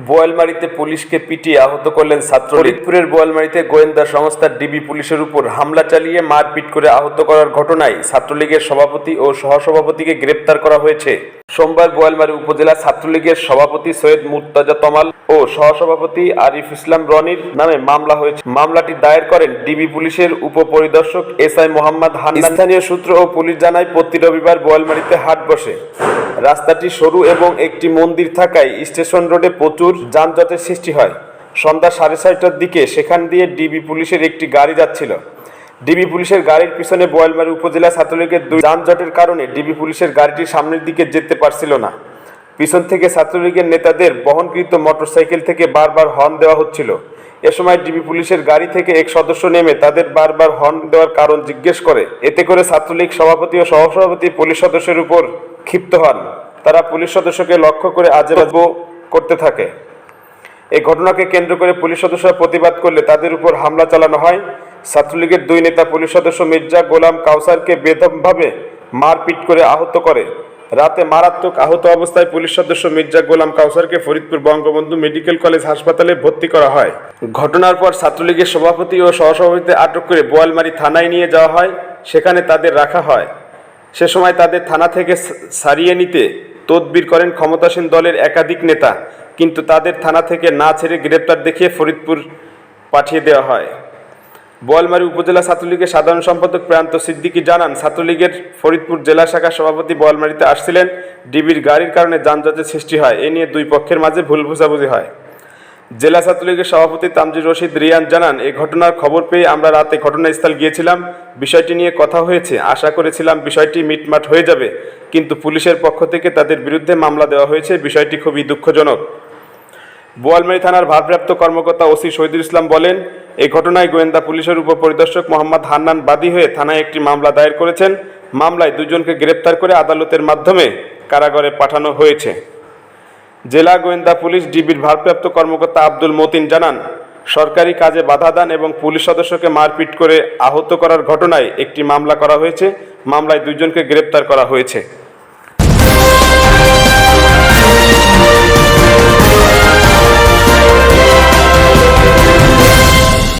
বোয়ালমারীতে পুলিশকে পিটিয়ে আহত করলেন ছাত্র। ফরিদপুরের বোয়ালমারীতে গোয়েন্দা সংস্থা ডিবি পুলিশের উপর হামলা চালিয়ে মারপিট করে আহত করার ঘটনায় ছাত্রলীগের সভাপতি ও সহসভাপতিকে গ্রেপ্তার করা হয়েছে। সোমবার বোয়ালমারী উপজেলা ছাত্রলীগের সভাপতি সৈয়দ মুর্তজা তমাল ও সহসভাপতি আরিফ ইসলাম রনির নামে মামলা হয়েছে। মামলাটি দায়ের করেন ডিবি পুলিশের উপপরিদর্শক এসআই মোহাম্মদ হান্নান। স্থানীয় সূত্র ও পুলিশ জানায়, প্রতি রবিবার বোয়ালমারীতে হাট বসে। রাস্তাটি সরু এবং একটি মন্দির থাকায় স্টেশন রোডে প্রচুর যানজটের সৃষ্টি হয়। সন্ধ্যা 6:30টার দিকে সেখান দিয়ে ডিবি পুলিশের একটি গাড়ি যাচ্ছিল। ডিবি পুলিশের গাড়ির পিছনে বোয়ালমারী উপজেলা ছাত্রলীগের দুই যানজটের কারণে ডিবি পুলিশের গাড়িটি সামনের দিকে যেতে পারছিল না। পিছন থেকে ছাত্রলীগের নেতাদের বহনকৃত মোটরসাইকেল থেকে বারবার হর্ন দেওয়া হচ্ছিল। এ সময় ডিবি পুলিশের গাড়ি থেকে এক সদস্য নেমে তাদের বারবার হর্ন দেওয়ার কারণ জিজ্ঞেস করে। এতে করে ছাত্রলীগ সভাপতি ও সহসভাপতি পুলিশ সদস্যের উপর ক্ষিপ্ত হন। তারা পুলিশ সদস্যকে লক্ষ্য করে আজেবাজে করতে থাকে। এই ঘটনাকে কেন্দ্র করে পুলিশ সদস্যরা প্রতিবাদ করলে তাদের উপর হামলা চালানো হয়। ছাত্রলীগের দুই নেতা পুলিশ সদস্য মির্জা গোলাম কাউসারকে বেদমভাবে মারপিট করে আহত করে। রাতে মারাত্মক আহত অবস্থায় পুলিশ সদস্য মির্জা গোলাম কাউসারকে ফরিদপুর বঙ্গবন্ধু মেডিকেল কলেজ হাসপাতালে ভর্তি করা হয়। ঘটনার পর ছাত্রলীগের সভাপতি ও সহসভাপতিকে আটক করে বোয়ালমারী থানায় নিয়ে যাওয়া হয়। সেখানে তাদের রাখা হয়। সে সময় তাদের থানা থেকে সারিয়ে নিতে তদবির করেন ক্ষমতাসীন দলের একাধিক নেতা, কিন্তু তাদের থানা থেকে না ছেড়ে গ্রেপ্তার দেখিয়ে ফরিদপুর পাঠিয়ে দেওয়া হয়। বোয়ালমারী উপজেলা ছাত্রলীগের সাধারণ সম্পাদক প্রান্ত সিদ্দিকী জানান, ছাত্রলীগের ফরিদপুর জেলা শাখার সভাপতি বোয়ালমারীতে আসছিলেন। ডিবির গাড়ির কারণে যানজটের সৃষ্টি হয়। এ নিয়ে দুই পক্ষের মাঝে ভুল বোঝাবুঝি হয়। জেলা ছাত্রলীগের সভাপতি তামজিদ রশিদ রিয়ান জানান, এই ঘটনার খবর পেয়ে আমরা রাতে ঘটনাস্থল গিয়েছিলাম। বিষয়টি নিয়ে কথা হয়েছে। আশা করেছিলাম বিষয়টি মিটমাট হয়ে যাবে, কিন্তু পুলিশের পক্ষ থেকে তাদের বিরুদ্ধে মামলা দেওয়া হয়েছে। বিষয়টি খুবই দুঃখজনক। বোয়ালমারী থানার ভারপ্রাপ্ত কর্মকর্তা ওসি শহীদুল ইসলাম বলেন, এই ঘটনায় গোয়েন্দা পুলিশের উপপরিদর্শক মোহাম্মদ হান্নান বাদী হয়ে থানায় একটি মামলা দায়ের করেছেন। মামলায় দুজনকে গ্রেপ্তার করে আদালতের মাধ্যমে কারাগারে পাঠানো হয়েছে। জেলা গোয়েন্দা পুলিশ ডিবির ভারপ্রাপ্ত কর্মকর্তা আব্দুল মতিন জানান, সরকারি কাজে বাধা দান এবং পুলিশ সদস্যকে মারপিট করে আহত করার ঘটনায় একটি মামলা করা হয়েছে। মামলায় দুজনকে গ্রেপ্তার করা হয়েছে।